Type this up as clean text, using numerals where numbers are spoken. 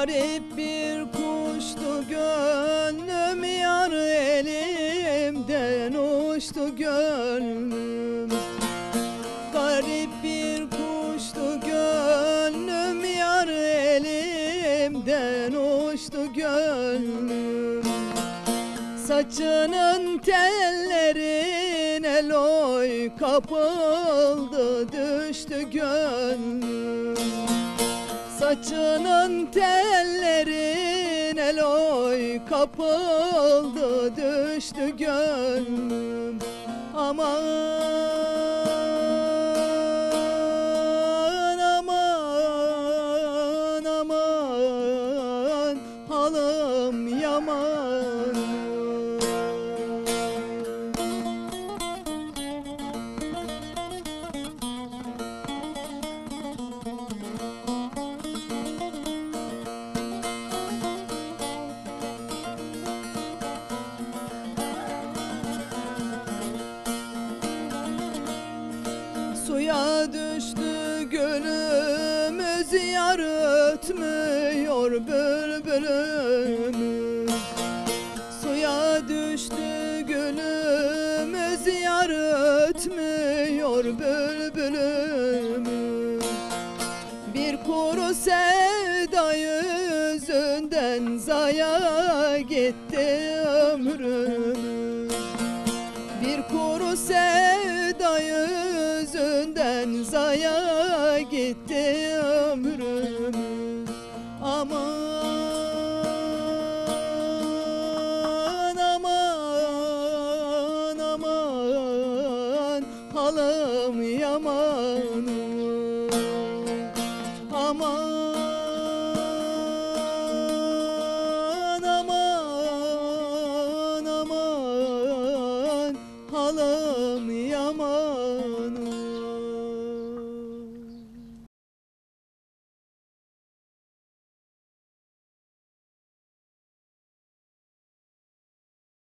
Garip bir kuştu gönlüm, yar elimden uçtu gönlüm. Garip bir kuştu gönlüm, yar elimden uçtu gönlüm. Saçının tellerine loy kapıldı düştü gönlüm. Saçının tellerine loy kapıldı düştü gönlüm. Aman aman aman halım yaman. Suya düştü gönlümüz, yar ötmüyor bülbülümüz. Suya düştü gönlümüz, yar ötmüyor bülbülümüz. Bir kuru sevda yüzünden zaya gitti ömrümüz. Bir kuru sevda yüzünden zaya gitti ömrümüz. Aman aman aman halım